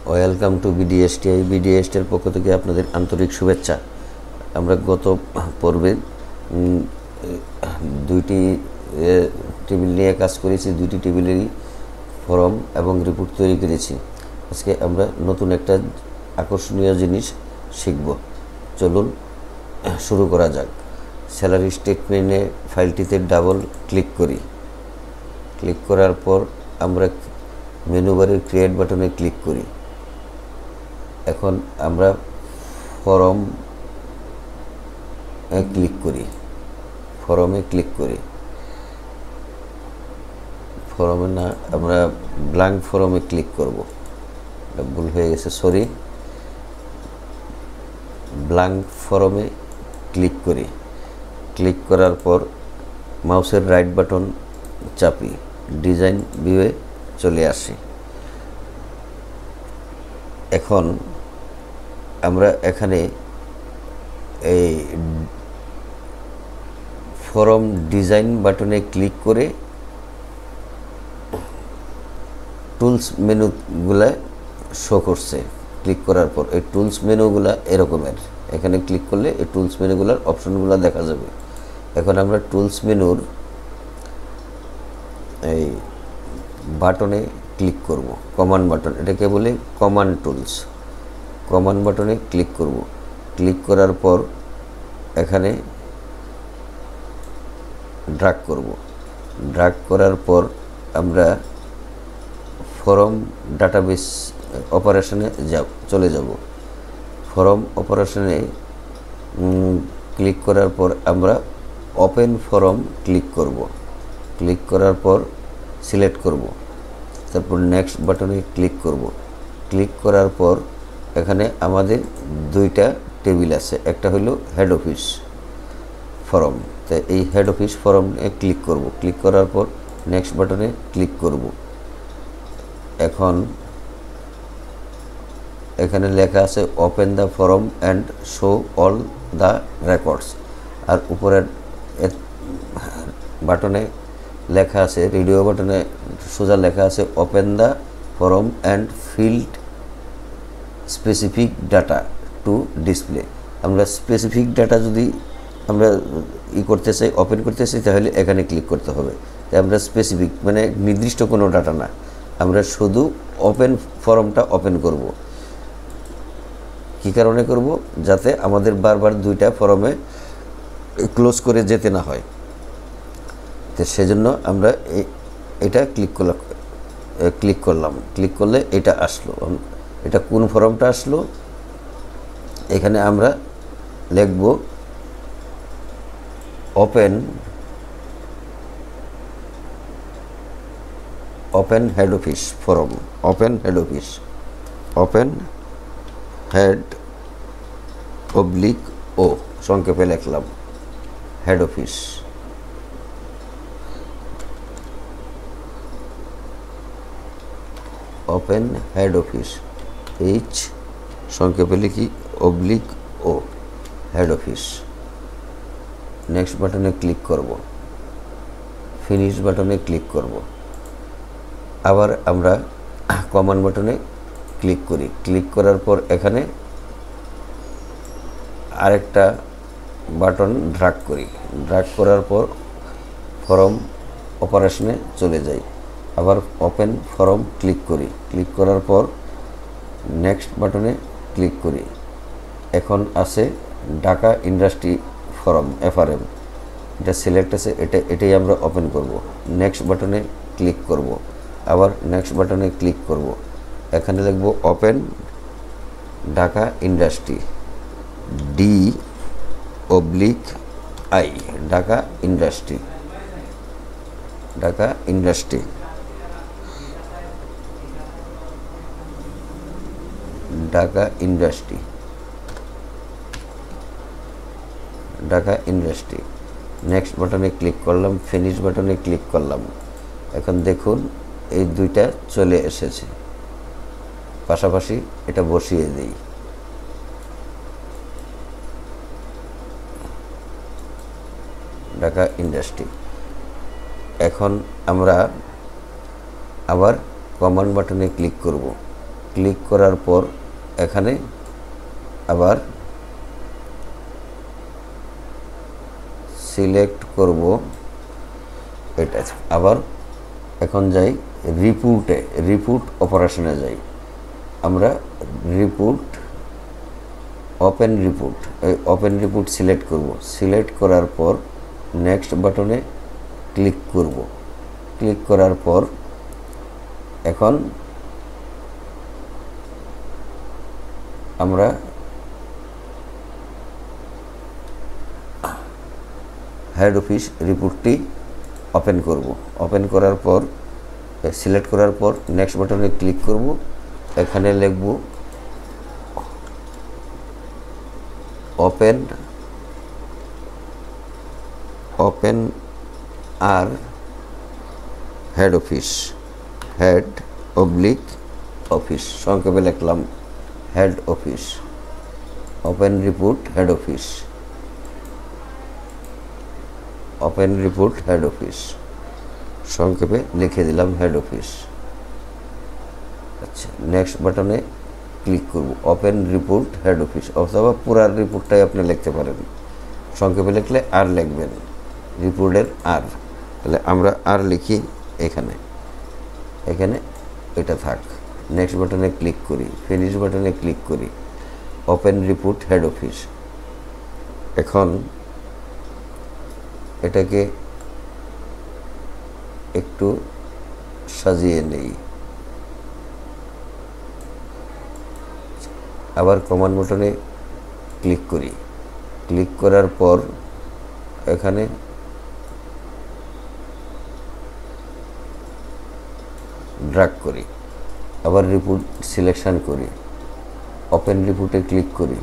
Welcome to বিডিএসটিআই। বিডিএসটির পক্ষ থেকে আপনাদের আন্তরিক শুভেচ্ছা। আমরা গত পর্বে দুইটি টেবিল নিয়ে কাজ করেছি, দুইটি টেবিলেরই ফর্ম এবং রিপোর্ট তৈরি করেছি। আজকে আমরা নতুন একটা আকর্ষণীয় জিনিস শিখব। চলুন শুরু করা যাক। স্যালারি স্টেটমেন্টে ফাইলটিতে ডাবল ক্লিক করি। ক্লিক করার পর আমরা মেনু বারের ক্রিয়েট বাটনে ক্লিক করি। এখন আমরা ফর্মে ক্লিক করি। ফর্মে না, আমরা ব্ল্যাঙ্ক ফর্মে ক্লিক করব। ভুল হয়ে গেছে, সরি। ব্ল্যাঙ্ক ফর্মে ক্লিক করি। ক্লিক করার পর মাউসের রাইট বাটন চাপি, ডিজাইন ভিউয়ে চলে আসি। এখন আমরা এখানে এই ফর্ম ডিজাইন বাটনে ক্লিক করে টুলস মেনুগুলা শো করছে। ক্লিক করার পর এই টুলস মেনুগুলা এরকমের, এখানে ক্লিক করলে এই টুলস মেনুগুলার অপশনগুলো দেখা যাবে। এখন আমরা টুলস মেনুর এই বাটনে ক্লিক করব, কমান্ড বাটন, এটাকে বলে কমান্ড টুলস। কমান্ড বাটনে ক্লিক করব। ক্লিক করার পর এখানে ড্র্যাগ করব। ড্র্যাগ করার পর আমরা ফর্ম ডাটাবেস অপারেশনে চলে যাব। ফর্ম অপারেশনে ক্লিক করার পর আমরা ওপেন ফর্ম ক্লিক করব। ক্লিক করার পর সিলেক্ট করব, তারপর নেক্সট বাটনে ক্লিক করব। ক্লিক করার পর এখানে আমাদের দুইটা টেবিল আছে, একটা হলো হেড অফিস ফর্ম। তো এই হেড অফিস ফর্মে ক্লিক করব। ক্লিক করার পর নেক্সট বাটনে ক্লিক করব। এখন এখানে লেখা আছে open the form and show all the records. আর উপরের বাটনে লেখা আছে, রেডিও বাটনে সোজা লেখা আছে open the form and field specific data to display. আমরা স্পেসিফিক ডাটা যদি আমরা করতে চাই, ওপেন করতে চাই, তাহলে এখানে ক্লিক করতে হবে। তাই আমরা স্পেসিফিক মানে নির্দিষ্ট কোনো ডাটা না, আমরা শুধু ওপেন ফর্মটা ওপেন করব। কী কারণে করব? যাতে আমাদের বারবার দুইটা ফর্মে ক্লোজ করে যেতে না হয়। তো সেজন্য আমরা এটা ক্লিক করলাম। ক্লিক করলে এটা আসলো। এটা কোন ফর্মটা আসলো? এখানে আমরা লিখব open head office form. Open head oblique O, সংক্ষেপে লিখলাম head office. Open head office, H সংক্ষেপে লিখি oblique O, head office. Next বাটনে ক্লিক করব, ফিনিশ বাটনে ক্লিক করব। আবার আমরা কমান্ড বাটনে ক্লিক করি। ক্লিক করার পর এখানে আরেকটা বাটন ড্র্যাগ করি। ড্র্যাগ করার পর ফর্ম অপারেশনে চলে যাই। আবার ওপেন ফর্ম ক্লিক করি। ক্লিক করার পর নেক্সট বাটনে ক্লিক করি। এখন আছে ঢাকা ইন্ডাস্ট্রি ফর্ম এফআরএম, এটা সিলেক্ট আছে, এটাই আমরা ওপেন করব। নেক্সট বাটনে ক্লিক করব। আবার নেক্সট বাটনে ক্লিক করব। এখানে লিখব open Dhaka industry, D oblique I, Dhaka industry. Next বাটনে ক্লিক করলাম, ফিনিশ বাটনে ক্লিক করলাম। এখন দেখুন এই দুইটা চলে এসেছে পাশাপাশি। এটা বসিয়ে দিই। ঢাকা ইন্ডাস্ট্রি। এখন আমরা আবার কমান্ড বাটনে ক্লিক করব। ক্লিক করার পর এখানে আবার সিলেক্ট করব এটা। আবার এখন যাই রিপোর্টে, রিপোর্ট অপারেশনে যাই। আমরা রিপোর্ট ওপেন রিপোর্ট, এই ওপেন রিপোর্ট সিলেক্ট করব। সিলেক্ট করার পর নেক্সট বাটনে ক্লিক করব। ক্লিক করার পর এখন আমরা হেড অফিস রিপোর্টটি ওপেন করব। ওপেন করার পর সিলেক্ট করার পর নেক্সট বাটনে ক্লিক করব। এখানে লিখব open R head office, head oblique office, সংক্ষেপে লিখলাম head office. Open report head office, open report head office, সংক্ষেপে লিখে দিলাম হেড অফিস। আচ্ছা, নেক্সট বাটনে ক্লিক করব। ওপেন রিপোর্ট হেড অফিস, অথবা পুরা রিপোর্টটাই আপনি লিখতে পারেন। সংক্ষেপে লিখলে আর লিখবেন, রিপোর্টের আর। তাহলে আমরা আর লিখি এখানে, এখানে এটা থাক। নেক্সট বাটনে ক্লিক করি, ফিনিশ বাটনে ক্লিক করি, ওপেন রিপোর্ট হেড অফিস। এখন এটাকে একটু সাজিয়ে নেই। আবার কমান্ড বাটনে ক্লিক করি। ক্লিক করার পর এখানে ড্র্যাগ করি। আবার রিপোর্ট সিলেকশন করি, ওপেন রিপোর্টে ক্লিক করি।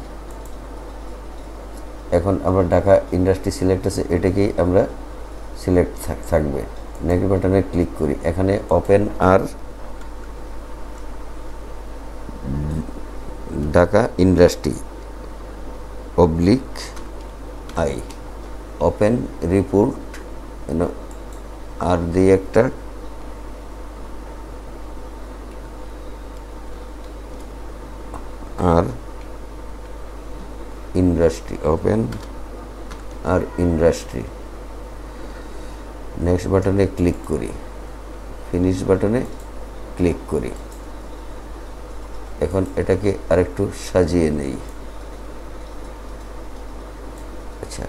এখন আমরা ঢাকা ইন্ডাস্ট্রি সিলেক্ট আছে, এটাকেই আমরা সিলেক্ট থাকবে। নেক্সট বাটনে ক্লিক করি। এখানে open R Dhaka industry oblique I, open report R দিয়ে একটা R industry, open R industry. Next বাটনে ক্লিক করি, ফিনিশ বাটনে ক্লিক করি। এখন এটাকে আরেকটু সাজিয়ে নেই। আচ্ছা,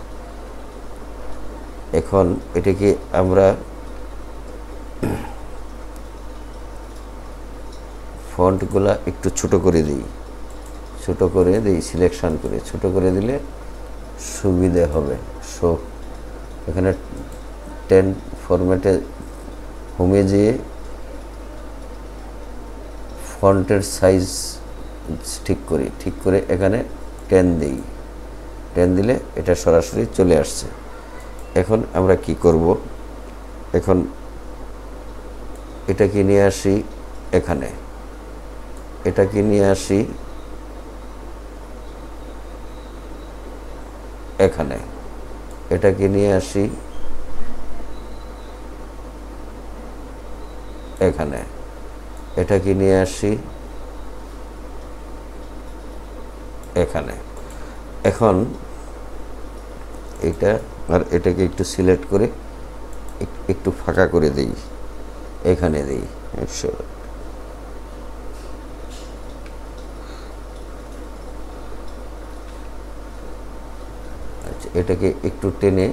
এখন এটাকে আমরা ফন্টগুলা একটু ছোট করে দিই, ছোট করে দিই, সিলেকশন করে ছোট করে দিলে সুবিধে হবে। সো এখানে 10 ফরম্যাটে হোমে যেয়ে ফন্টের সাইজ ঠিক করি, ঠিক করে এখানে 10 দিই। 10 দিলে এটা সরাসরি চলে আসছে। এখন আমরা কি করব, এখন এটাকে নিয়ে আসি এখানে, এটাকে নিয়ে আসি এখানে, এটাকে নিয়ে আসি এখানে, এটাকে নিয়ে আসি এখানে। এখন এটা আর এটাকে একটু সিলেক্ট করে একটু ফাঁকা করে দিই, এখানে দিই 100। আচ্ছা, এটাকে একটু টেনে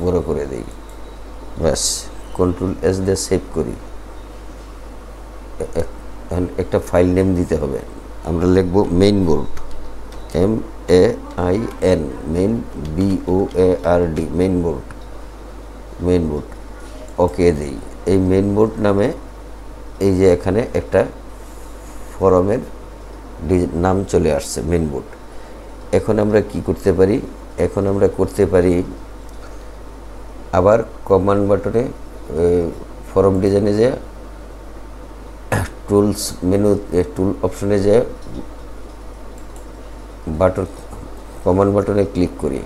বড় করে দিই, ব্যাস। কন্ট্রোল এস দিয়ে সেভ করি। একটা ফাইল নেম দিতে হবে। আমরা লিখব main board, MAIN, main BOARD, main board, main board. Okay দিই। এই মেইন বোর্ড নামে এই যে এখানে একটা ফরমের নাম চলে আসছে, মেইন বোর্ড। এখন আমরা কি করতে পারি, এখন আমরা করতে পারি আবার কমান্ড বাটনে ফরম ডিজাইনে যে টুলস মেনু, টুল অপশনে যে বাটন, কমান্ড বাটনে ক্লিক করি।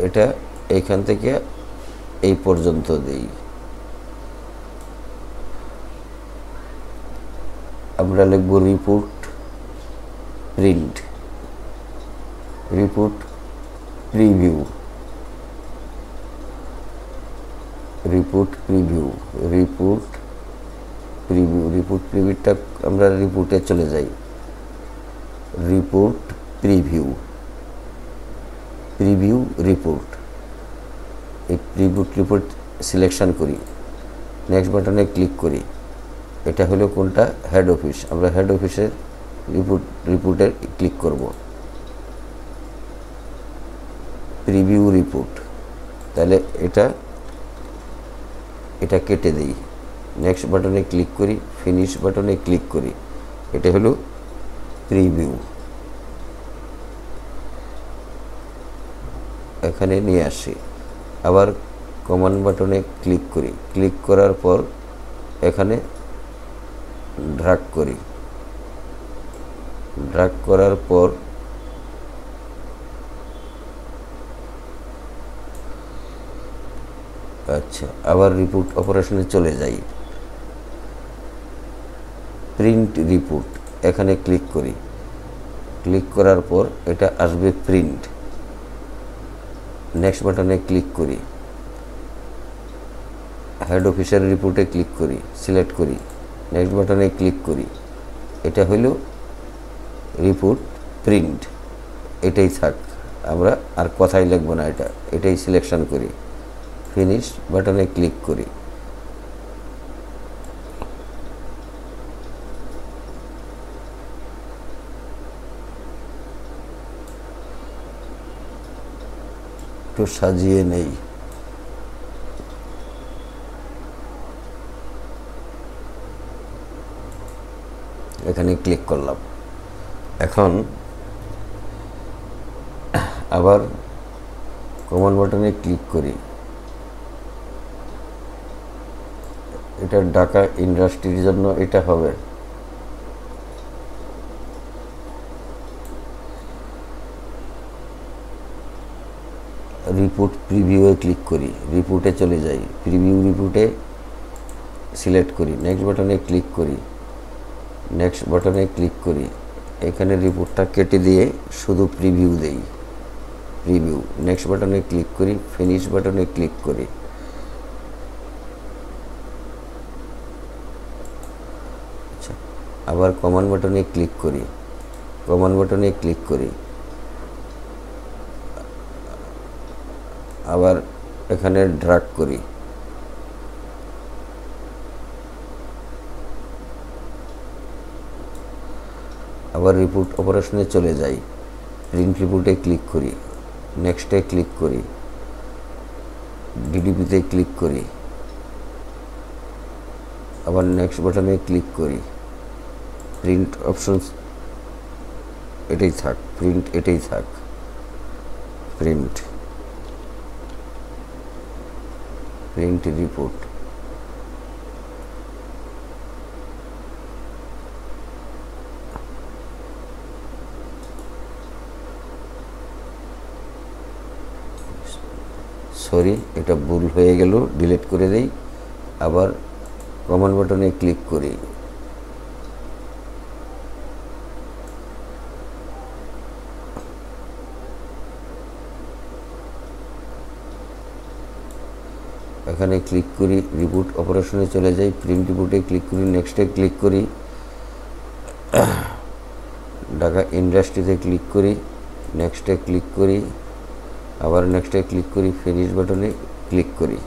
এটা এইখান থেকে এই পর্যন্ত দিই, আমরা লিখব report print, report preview, report preview, report preview, report প্রিভিউটা আমরা রিপোর্টে চলে যাই, রিপোর্ট প্রিভিউ, প্রিভিউ রিপোর্ট, এই রিপোর্ট সিলেকশন করি, নেক্সট বাটনে ক্লিক করি। এটা হলো কোনটা? Head office. আমরা হেড অফিসের রিপোর্টে ক্লিক করব, প্রিভিউ রিপোর্ট। তাহলে এটা কেটে দিই, নেক্সট বাটনে ক্লিক করি, ফিনিশ বাটনে ক্লিক করি। এটা হলো প্রিভিউ। এখানে নিয়ে আসি, আবার কমান্ড বাটনে ক্লিক করি, ক্লিক করার পর এখানে ড্র্যাগ করি, ড্র্যাগ করার পর আচ্ছা আবার রিপোর্ট অপারেশনে চলে যাই, প্রিন্ট রিপোর্ট, এখানে ক্লিক করি, ক্লিক করার পর এটা আসবে প্রিন্ট। নেক্সট বাটনে ক্লিক করি, হেড অফিসের রিপোর্টে ক্লিক করি, সিলেক্ট করি, নেক্সট বাটনে ক্লিক করি। এটা হইল রিপোর্ট প্রিন্ট। এটাই থাক, আমরা আর কথাই লিখব না, এটাই সিলেকশন করি, ফিনিশ বাটনে ক্লিক করি। একটু সাজিয়ে নেই, এখানে ক্লিক করলাম। এখন আবার কমান্ড বাটনে ক্লিক করি, এটা ঢাকা ইন্ডাস্ট্রির জন্য এটা হবে। রিপোর্ট প্রিভিউয়ে ক্লিক করি, রিপোর্টে চলে যাই, প্রিভিউ রিপোর্টে সিলেক্ট করি, নেক্সট বাটনে ক্লিক করি, নেক্সট বাটনে ক্লিক করি। এখানে রিপোর্টটা কেটে দিয়ে শুধু প্রিভিউ দেই, প্রিভিউ। নেক্সট বাটনে ক্লিক করি, ফিনিশ বাটনে ক্লিক করি। আচ্ছা আবার কমান্ড বাটনে ক্লিক করি, কমান্ড বাটনে ক্লিক করি, আবার এখানে ড্র্যাগ করি, আবার রিপোর্ট অপারেশনে চলে যাই, প্রিন্ট রিপোর্টে ক্লিক করি, নেক্সটে ক্লিক করি, ডিডিপিতে ক্লিক করি, আবার নেক্সট বাটনে ক্লিক করি, প্রিন্ট অপশনস এটাই থাক, প্রিন্ট এটাই থাক, প্রিন্ট, প্রিন্ট রিপোর্ট। সরি, এটা ভুল হয়ে গেল, ডিলিট করে দেই। আবার কমান্ড বাটনে ক্লিক করি, এখানে ক্লিক করি, রিপোর্ট অপারেশনে চলে যাই, প্রিন্ট রিপোর্টে ক্লিক করি, নেক্সটে ক্লিক করি, ঢাকা ইন্ডাস্ট্রিতে ক্লিক করি, নেক্সটে ক্লিক করি, আবার নেক্সটে ক্লিক করি, ফিনিশ বাটনে ক্লিক করি।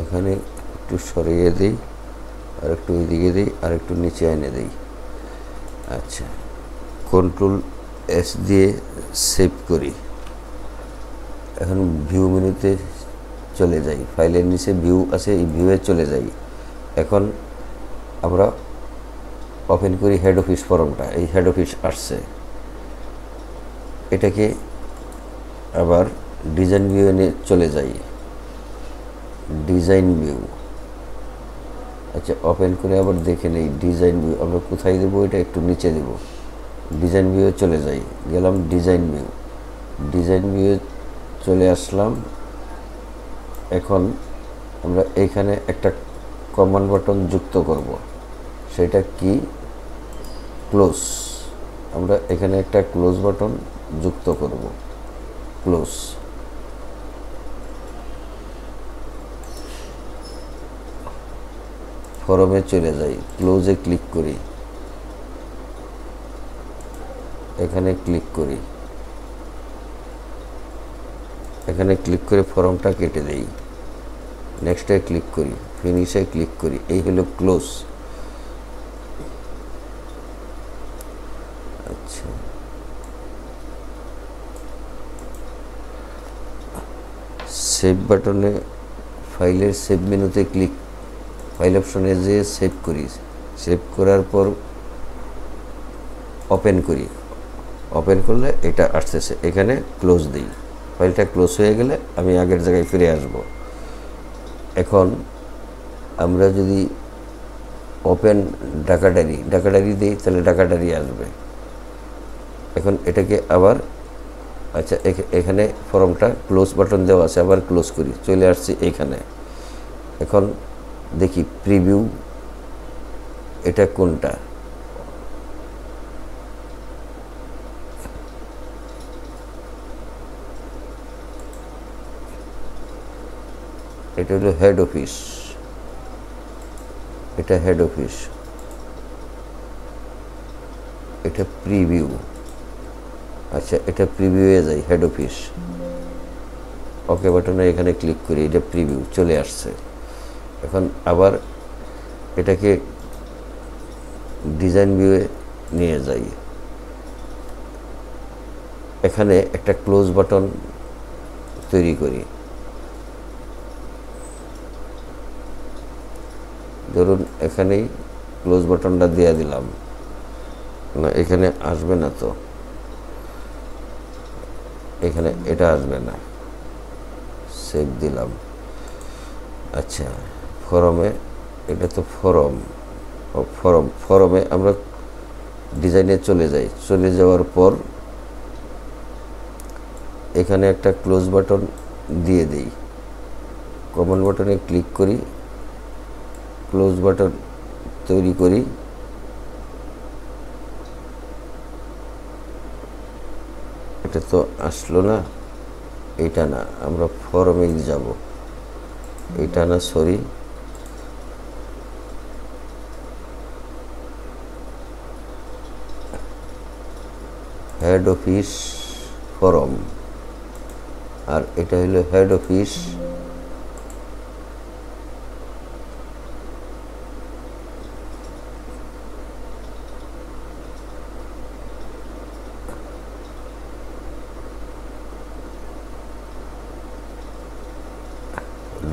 এখানে একটু সরিয়ে দিই, আর একটু ওইদিকে দিই, আর একটু নিচে এনে দিই। আচ্ছা, কন্ট্রোল এস দিয়ে সেভ করি। এখন ভিউ মেনুতে চলে যাই, ফাইলের নিচে ভিউ আছে, এই ভিউয়ে চলে যাই। এখন আমরা ওপেন করি হেড অফিস ফর্মটা, এই হেড অফিস আসছে। এটাকে আবার ডিজাইন ভিউ নিয়ে চলে যাই, ডিজাইন ভিউ, আচ্ছা, ওপেন করে আবার দেখে নেই ডিজাইন ভিউ আমরা কোথায় দেবো, এটা একটু নিচে দেব। ডিজাইন ভিউয়ে চলে যাই, গেলাম ডিজাইন ভিউ, ডিজাইন ভিউয়ে চলে আসলাম। এখন আমরা এইখানে একটা কমান্ড বাটন যুক্ত করব, সেটা কি, ক্লোজ। আমরা এখানে একটা ক্লোজ বাটন যুক্ত করব, ক্লোজ। ফরমে চলে যাই, ক্লোজে ক্লিক করি, এখানে ক্লিক করি, এখানে ক্লিক করে ফর্মটা কেটে দেই, নেক্সটে ক্লিক করি, ফিনিশে ক্লিক করি। এই হলো ক্লোজ। আচ্ছা, সেভ বাটনে ফাইলের সেভ মেনুতে ক্লিক, ফাইল অপশনে যে সেভ করি, সেভ করার পর ওপেন করি, ওপেন করলে এটা আসতেছে, এখানে ক্লোজ দিই। ফাইলটা ক্লোজ হয়ে গেলে আমি আগের জায়গায় ফিরে আসব। এখন আমরা যদি ওপেন ডাকাডারি দিই তাহলে ডাকাডারি আসবে। এখন এটাকে আবার, আচ্ছা এখানে ফর্মটা ক্লোজ বাটন দেওয়া আছে, আবার ক্লোজ করি, চলে আসছি এইখানে। এখন দেখি প্রিভিউ, এটা কোনটা, এটা হলো হেড অফিস, এটা হেড অফিস, এটা প্রিভিউ। আচ্ছা, এটা প্রিভিউয়ে যাই, হেড অফিস, ওকে বাটনে এখানে ক্লিক করি, এটা প্রিভিউ চলে আসছে। এখন আবার এটাকে ডিজাইন ভিউয়ে নিয়ে যাই, এখানে একটা ক্লোজ বাটন তৈরি করি। ধরুন এখানেই ক্লোজ বাটনটা দিয়ে দিলাম, না এখানে আসবে না, তো এখানে এটা আসবে না, সেভ দিলাম। আচ্ছা, ফরমে, এটা তো ফরমে আমরা ডিজাইনে চলে যাই, চলে যাওয়ার পর এখানে একটা ক্লোজ বাটন দিয়ে দিই, কমান্ড বাটনে ক্লিক করি, ক্লোজ বাটন তৈরি করি। এটা তো আসলো না, এটা না, আমরা ফরমে যাব, এটা না, সরি, হেড অফিস ফরম, আর এটা হলো head office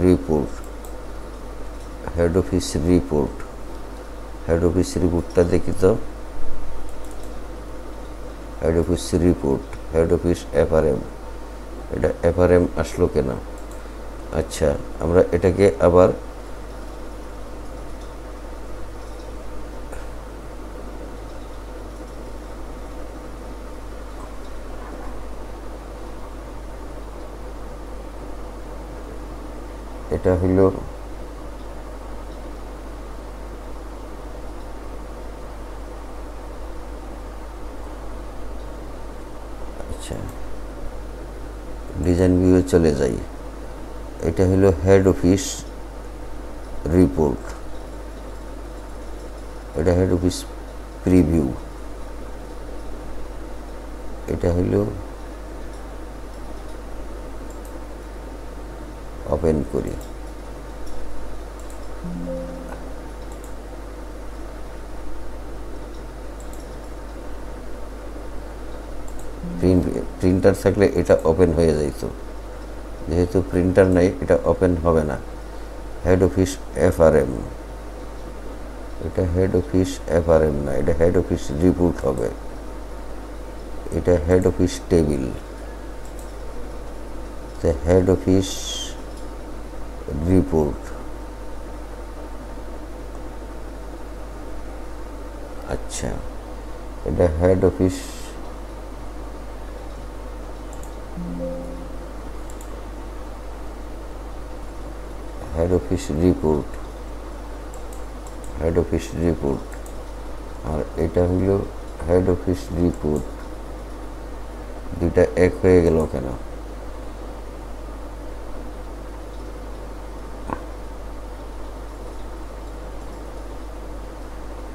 report, head office report, head office রিপোর্টটা দেখি তো, head office report, head office FRM, এটা এফআরএম আসলো কেন? আচ্ছা, আমরা এটাকে আবার এটা হইল আচ্ছা, ডিজাইন ভিউয়ে চলে যাই, এটা হলো হেড অফিস রিপোর্ট, এটা হেড অফিস প্রিভিউ, এটা হলো ওপেন করি, প্রিন্টার থাকলে এটা ওপেন হয়ে যেত, যেহেতু প্রিন্টার নাই এটা ওপেন হবে না। হেড অফিস এফআরএম, এটা হেড অফিস এফআরএম না, এটা হেড অফিস রিপোর্ট হবে, এটা head office table, head office report, আচ্ছা, এটা head office, head office report, head office report, আর এটা হলো হেড অফিস রিপোর্ট। দুইটা এক হয়ে গেল কেন?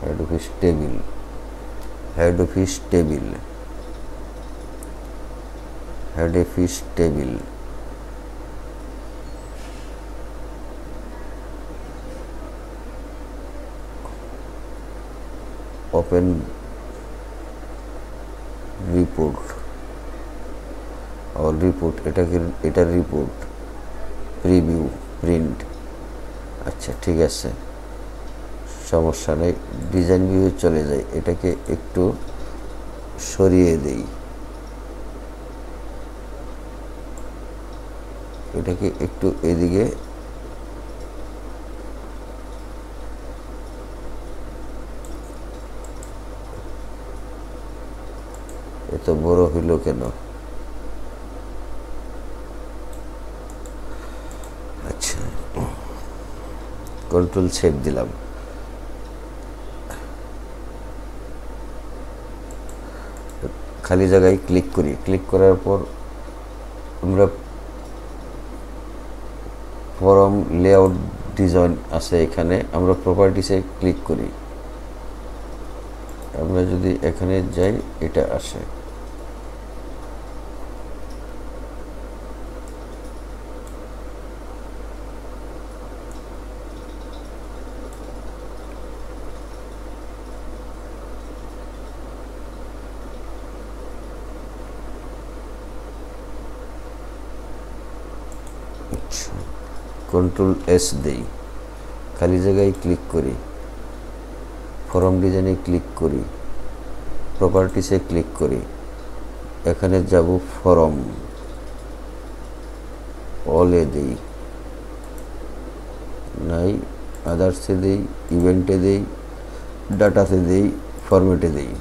Head office table, head office table, head office table, open report, और রিপোর্ট, এটা রিপোর্ট, প্রিভিউ, প্রিন্ট। আচ্ছা ঠিক আছে, সমস্যা নেই। ডিজাইন ভিউ চলে যায়, এটাকে একটু সরিয়ে দেই, এটাকে একটু এদিকে, এত বড় হইল কেন? আচ্ছা, কন্ট্রোল সেভ দিলাম। খালি জায়গায় ক্লিক করি, ক্লিক করার পর আমরা ফরম লেআউট ডিজাইন আছে এখানে, আমরা প্রপার্টিসে ক্লিক করি। আমরা যদি এখানে যাই, এটা আসে। কন্ট্রোল এস দেই, খালি জায়গায় ক্লিক করি, ফরম ডিজাইনে ক্লিক করি, প্রপার্টিসে ক্লিক করি, এখানে যাব ফরম, অলে দেই, নাই আদার্সে দেই, ইভেন্টে দেই, ডাটাতে দেই, ফরম্যাটে দেই।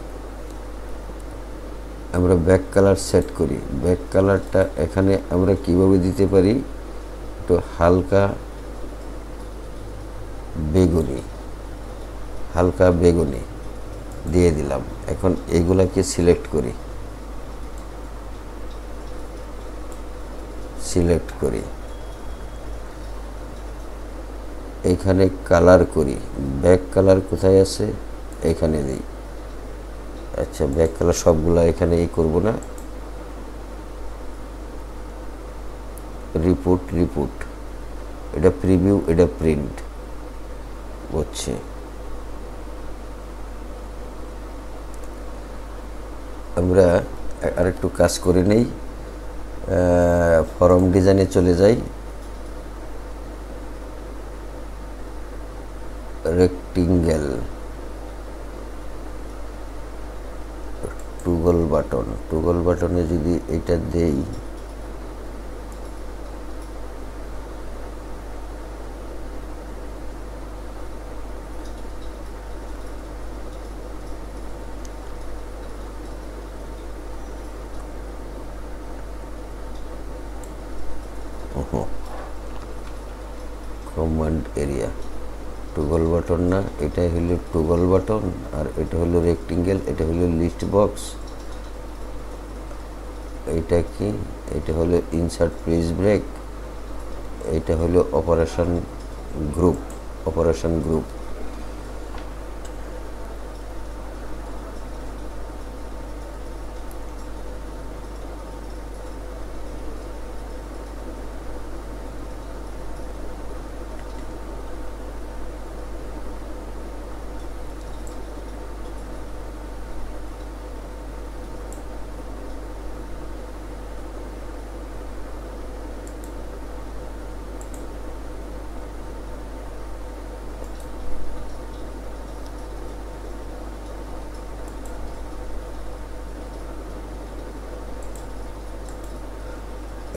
আমরা ব্যাক কালার সেট করি। ব্যাক কালারটা এখানে আমরা কিভাবে দিতে পারি? একটু হালকা বেগুনি, হালকা বেগুনি দিয়ে দিলাম। এখন এগুলাকে সিলেক্ট করি, সিলেক্ট করি, এখানে কালার করি। ব্যাক কালার কোথায় আছে? এখানে দিই। আচ্ছা, ব্যাক কালার সবগুলা এখানে এই করব না। রিপোর্ট, রিপোর্ট, এটা প্রিভিউ, এটা প্রিন্ট হচ্ছে। আমরা আরেকটু কাজ করে নেই, ফরম ডিজাইনে চলে যাই, রেক্টিঙ্গেল, টুগল বাটন, টুগল বাটনে যদি এটা দেই, কমান্ড এরিয়া, টুগল বাটন না, এটা হলো টুগল বাটন, আর এটা হলো রেক্টিঙ্গেল, এটা হলো লিস্ট বক্স, এটা কি? এটা হলো ইনসার্ট পেজ ব্রেক, এটা হলো অপারেশন গ্রুপ, অপারেশন গ্রুপ।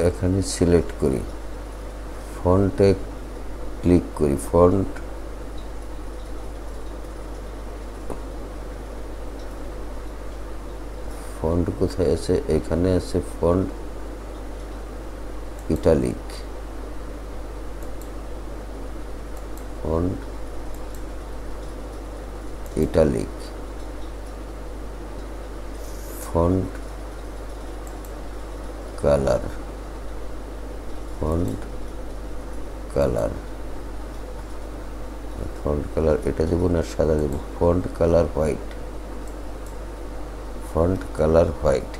এখানে সিলেক্ট করি, ফন্টে ক্লিক করি, ফন্ট ফন্ট কোথায় আছে? এখানে আছে font italic, font italic, font colour, font colour, font colour এটা দেবো না সাদা দেবো? Font colour white, font colour white.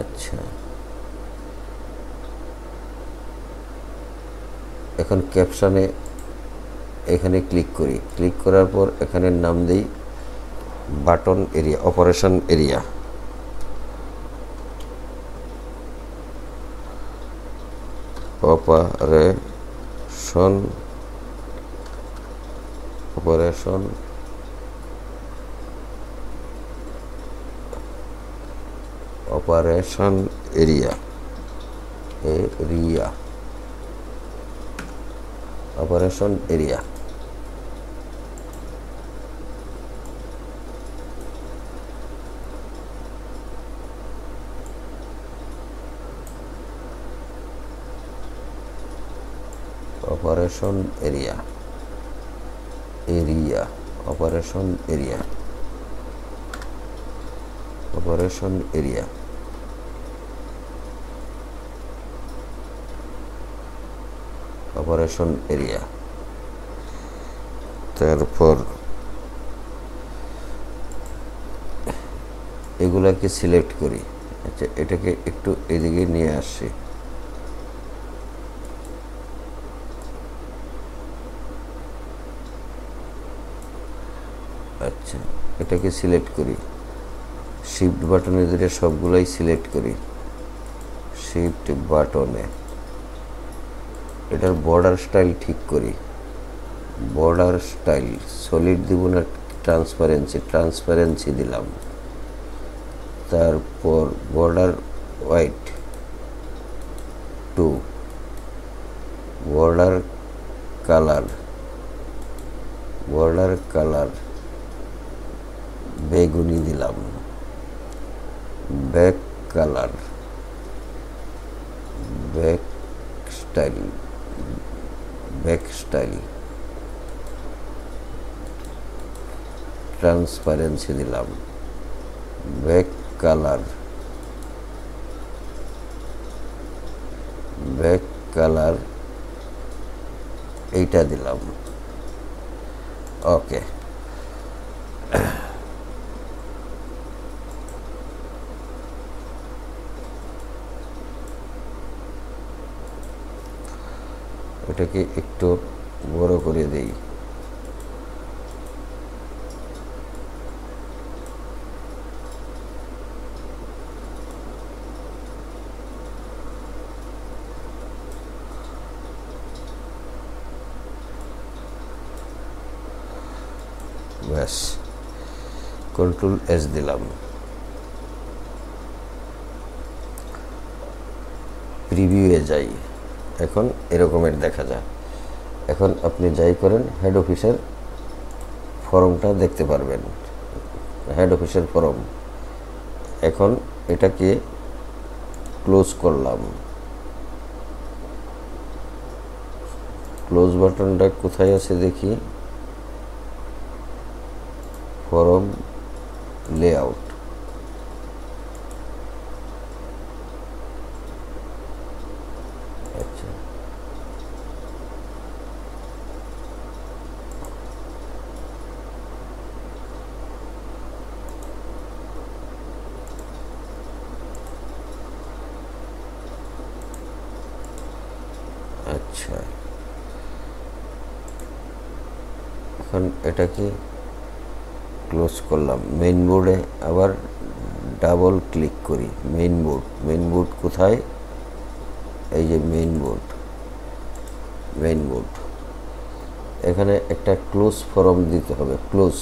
আচ্ছা, এখন ক্যাপশনে এখানে ক্লিক করি, ক্লিক করার পর এখানে নাম দিই button area, operation area. Operation, operation operation area, area, operation area. Operation area, area, operation area, operation area. Operation area, তারপর এগুলাকে সিলেক্ট করি। আচ্ছা, এটাকে একটু এদিকে নিয়ে আসি। আচ্ছা, এটাকে সিলেক্ট করি, শিফট বাটনে ধরে সবগুলাই সিলেক্ট করি, শিফট বাটনে। এটার বর্ডার স্টাইল ঠিক করি, বর্ডার স্টাইল সলিড দিব না ট্রান্সপারেন্সি? ট্রান্সপারেন্সি দিলাম। তারপর border white 2, border colour, border colour বেগুনি দিলাম। Back colour, back style, back style transparency দিলাম। ব্যাক কালার, ব্যাক কালার এইটা দিলাম। ওকে, এটাকে একটু বড় করে দেই। ব্যাস, কন্ট্রোল এস দিলাম। প্রিভিউয়ে যাই, এখন এরকমের দেখা যায়। এখন আপনি যাই করেন হেড অফিসের ফর্মটা দেখতে পারবেন, হেড অফিসের ফর্ম। এখন এটাকে ক্লোজ করলাম। ক্লোজ বাটনটা কোথায় আছে দেখি? ফর্ম লেআউট, আচ্ছা, আচ্ছা, এখন এটাকে ক্লোজ করলাম। মেইন বোর্ডে আবার ডাবল ক্লিক করি। মেইন বোর্ড, মেইন বোর্ড কোথায়? এই যে মেইন বোর্ড, মেইন বোর্ড। এখানে একটা ক্লোজ ফর্ম দিতে হবে, ক্লোজ।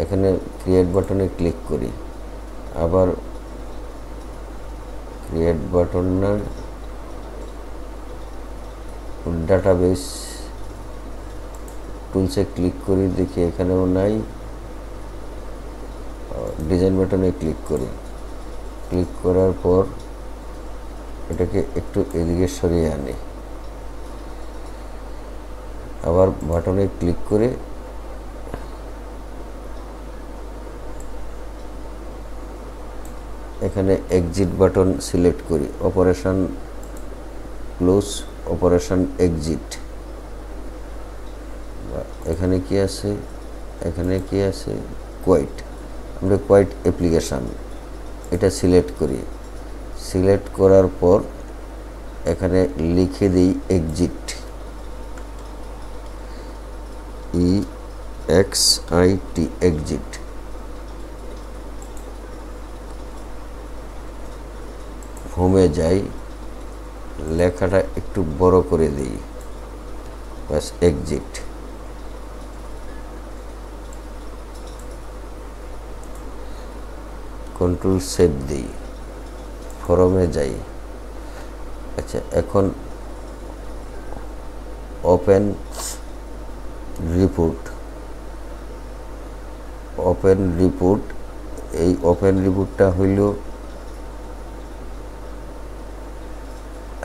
এখানে ক্রিয়েট বাটনে ক্লিক করি, আবার ক্রিয়েট বাটন না, ডাটাবেস টুলসে ক্লিক করি, দেখি এখানেও নাই। ডিজাইন বাটনে ক্লিক করি, ক্লিক করার পর এটাকে একটু এদিকে সরিয়ে আনি, আবার বাটনে ক্লিক করে এখানে এক্সিট বাটন সিলেক্ট করি, অপারেশন ক্লোজ, অপারেশন এক্সিট। এখানে কি আছে, এখানে কি আছে, কোয়াইট, আমরা কোয়াইট অ্যাপ্লিকেশান এটা সিলেক্ট করি। সিলেক্ট করার পর এখানে লিখে দিই এক্সিট, EXIT, এক্সিট। হোমে যাই, লেখাটা একটু বড় করে দিই, বাস এক্সিট। কন্ট্রোল সেভ দিই, ফরমে যাই। আচ্ছা, এখন ওপেন রিপোর্ট, ওপেন রিপোর্ট, এই ওপেন রিপোর্টটা হইল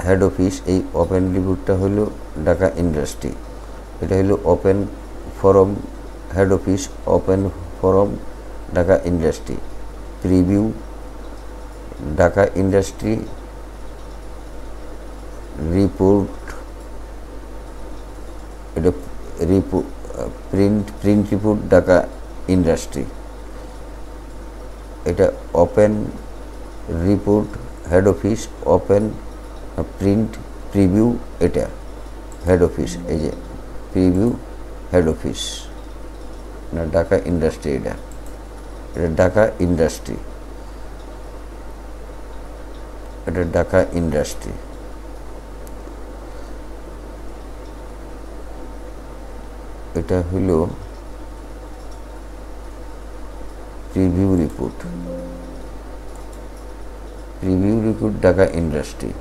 হেড অফিস, এই ওপেন রিপোর্টটা হইল ঢাকা ইন্ডাস্ট্রি। এটা হইল open form head office, open form Dhaka industry. Preview Dhaka industry report, এটা প্রিন্ট রিপোর্ট ঢাকা ইন্ডাস্ট্রি। এটা open report head office, open print preview, এটা হেড অফিস, এই যে প্রিভিউ হেড অফিস না ঢাকা ইন্ডাস্ট্রি, এটা ঢাকা ইন্ডাস্ট্রি, এটা ঢাকা ইন্ডাস্ট্রি। এটা হইল preview report, preview report Dhaka industry,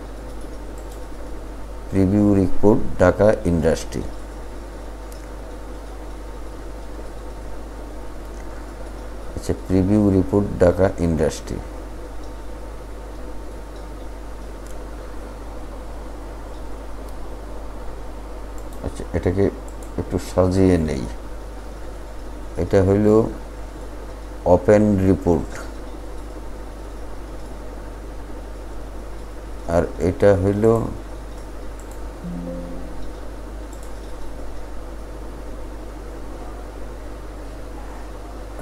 preview report Dhaka industry. আচ্ছা, প্রিভিউ রিপোর্ট ঢাকা ইন্ডাস্ট্রি। আচ্ছা, এটাকে একটু সাজিয়ে নেই। এটা হইল ওপেন রিপোর্ট, আর এটা হইল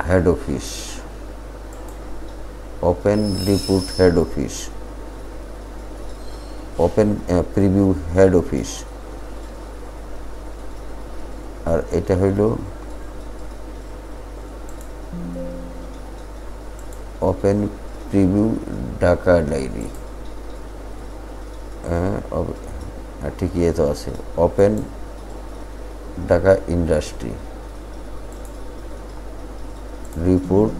head office, open report head office, open preview head office. আর এটা হইল ওপেন প্রিভিউ ঢাকা ডায়েরি। ঠিকই তো আছে, open Dhaka industry report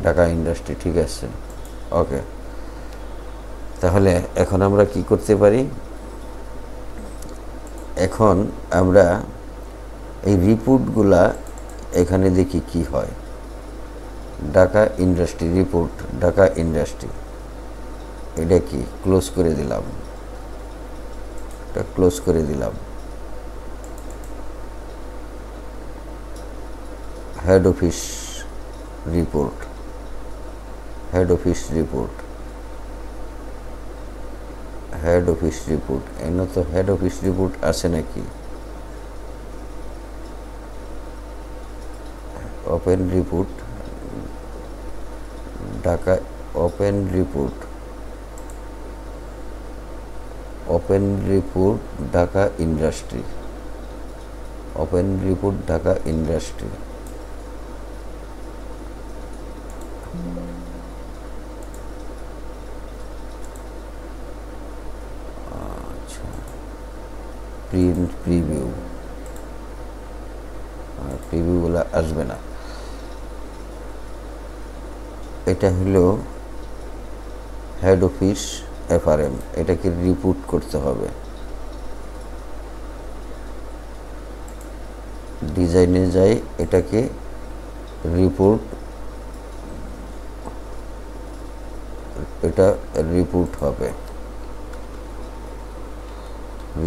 Dhaka industry, ঠিক আছে, ওকে। তাহলে এখন আমরা কি করতে পারি, এখন আমরা এই রিপোর্টগুলা এখানে দেখি কি হয়। Dhaka industry report, Dhaka industry, এটা কি ক্লোজ করে দিলাম, এটা ক্লোজ করে দিলাম। Head office report, head office report, head office report, এনে তো হেড অফিস রিপোর্ট আছে নাকি? Open report Dhaka, open report, open report Dhaka industry, open report Dhaka industry. আচ্ছা, প্রিন্ট প্রিভিউ, প্রিভিউগুলো আসবে না। এটা হলো হেড অফিস FRM, এটাকে রিপোর্ট করতে হবে, ডিজাইনে যাই, এটাকে রিপোর্ট, এটা রিপোর্ট হবে,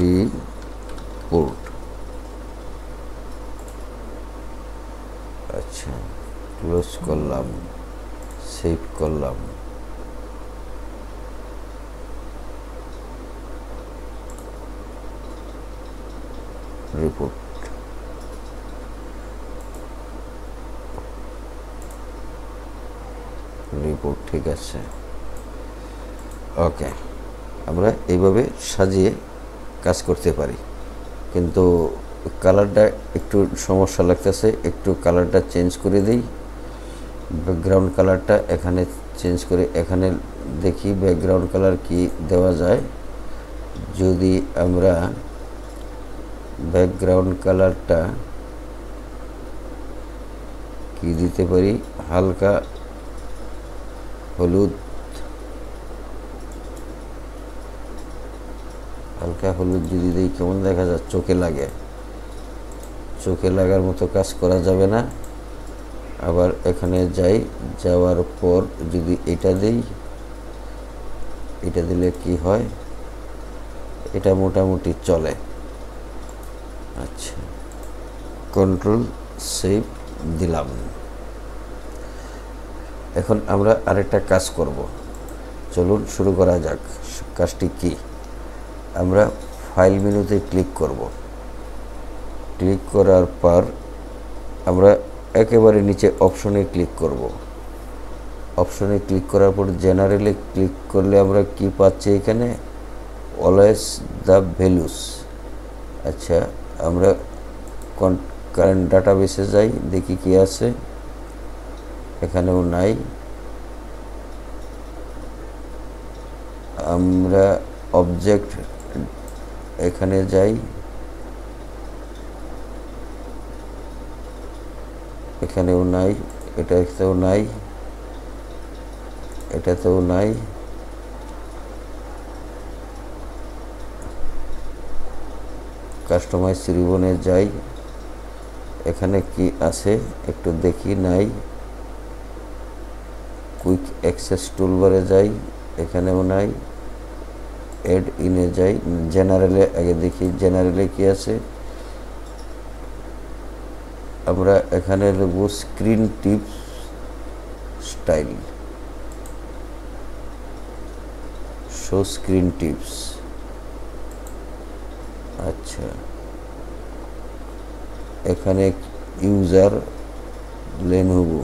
রিপোর্ট। আচ্ছা, ক্লোজ করলাম, সেভ করলাম। রিপোর্ট, রিপোর্ট ঠিক আছে। ওকে, আমরা এইভাবে সাজিয়ে কাজ করতে পারি, কিন্তু কালারটা একটু সমস্যা লাগতেছে, একটু কালারটা চেঞ্জ করে দিই। ব্যাকগ্রাউন্ড কালারটা এখানে চেঞ্জ করে এখানে দেখি ব্যাকগ্রাউন্ড কালার কি দেওয়া যায়। যদি আমরা ব্যাকগ্রাউন্ড কালারটা কি দিতে পারি, হালকা হলুদ, হালকা হলুদ যদি দিই কেমন দেখা যায়, চোখে লাগে, চোখে লাগার মতো কাজ করা যাবে না। আবার এখানে যাই, যাওয়ার পর যদি এটা দিই, এটা দিলে কি হয়, এটা মোটামুটি চলে। আচ্ছা, কন্ট্রোল সেভ দিলাম। এখন আমরা আরেকটা কাজ করব, চলুন শুরু করা যাক। কাজটি কি, আমরা ফাইল মেনুতে ক্লিক করব। ক্লিক করার পর আমরা একেবারে নিচে অপশনে ক্লিক করব। অপশনে ক্লিক করার পর জেনারেলে ক্লিক করলে আমরা কি পাচ্ছি এখানে, অলওয়েজ দ্য ভ্যালুস। আচ্ছা, আমরা কারেন্ট ডাটাবেসে যাই, দেখি কি আছে, এখানেও নাই। আমরা অবজেক্ট এখানে যাই, এখানেও নাই, এটাতেও নাই, এটাতেও নাই। কাস্টমাইজ রিবনে যাই, এখানে কি আছে একটু দেখি, নাই। কুইক অ্যাক্সেস টুলবারে যাই, এখানেও নাই। এড ইনে যাই, জেনারেলে আগে দেখি জেনারেলে কি আছে। আমরা এখানে লিখব screen tips style, show screen tips. আচ্ছা, এখানে user Lenovo,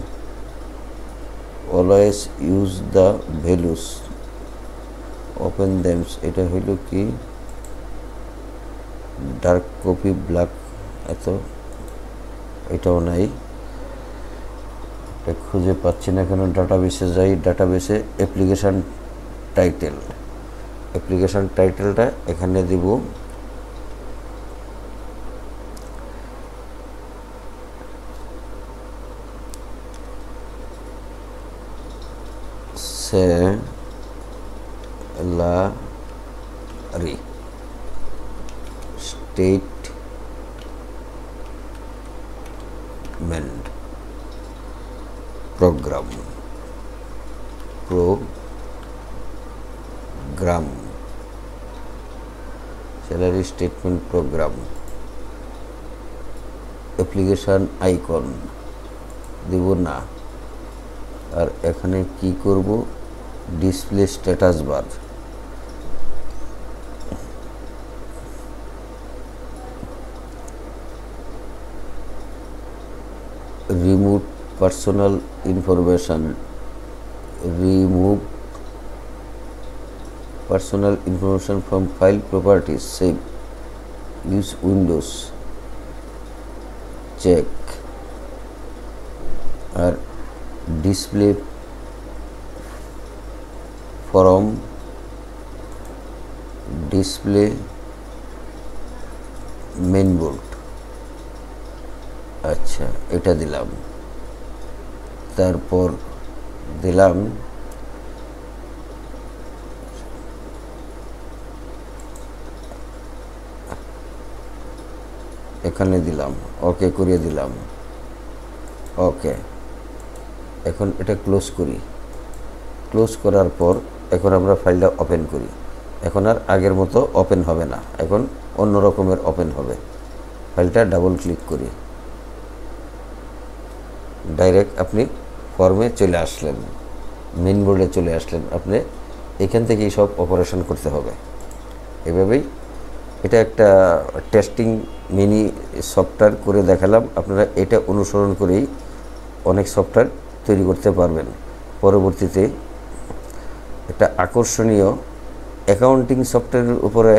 always use the values, open themes, এটা হইল কি ডার্ক কপি ব্ল্যাক, এত এটাও নাই। এটা খুঁজে পাচ্ছি না কেন, ডাটাবেসে যাই, ডাটাবেসে অ্যাপ্লিকেশান টাইটেল, অ্যাপ্লিকেশান টাইটেলটা এখানে দিব salary statement program, salary statement program. Application icon দিব না। আর এখানে কি করব, display status bar, remove personal information, remove personal information from file properties, save, use Windows, check. আর display form, display main board. আচ্ছা, এটা দিলাম। তারপর দিলাম এখানে দিলাম, ওকে করিয়ে দিলাম, ওকে। এখন এটা ক্লোজ করি। ক্লোজ করার পর এখন আমরা ফাইলটা ওপেন করি। এখন আর আগের মতো ওপেন হবে না, এখন অন্য রকমের ওপেন হবে। ফাইলটা ডাবল ক্লিক করি, ডাইরেক্ট আপনি ফর্মে চলে আসলেন, মেইন বোর্ডে চলে আসলেন। আপনি এখান থেকেই সব অপারেশন করতে হবে। এভাবেই এটা একটা টেস্টিং মিনি সফটওয়্যার করে দেখালাম। আপনারা এটা অনুসরণ করেই অনেক সফটওয়্যার তৈরি করতে পারবেন। পরবর্তীতে একটা আকর্ষণীয় অ্যাকাউন্টিং সফটওয়্যারের উপরে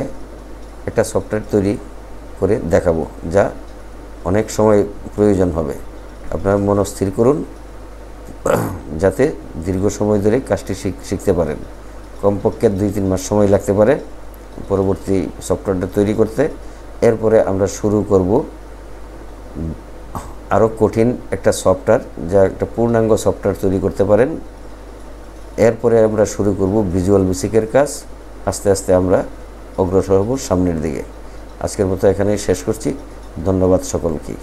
একটা সফটওয়্যার তৈরি করে দেখাবো, যা অনেক সময় প্রয়োজন হবে। আপনারা মনস্থির করুন, যাতে দীর্ঘ সময় ধরে কাজটি শিখতে পারেন। কমপক্ষে 2-3 মাস সময় লাগতে পারে পরবর্তী সফটওয়্যারটা তৈরি করতে। এরপরে আমরা শুরু করব আরও কঠিন একটা সফটওয়্যার, যা একটা পূর্ণাঙ্গ সফটওয়্যার তৈরি করতে পারেন। এরপরে আমরা শুরু করব ভিজুয়াল বেসিকের কাজ। আস্তে আস্তে আমরা অগ্রসর হব সামনের দিকে। আজকের মতো এখানেই শেষ করছি। ধন্যবাদ সকলকে।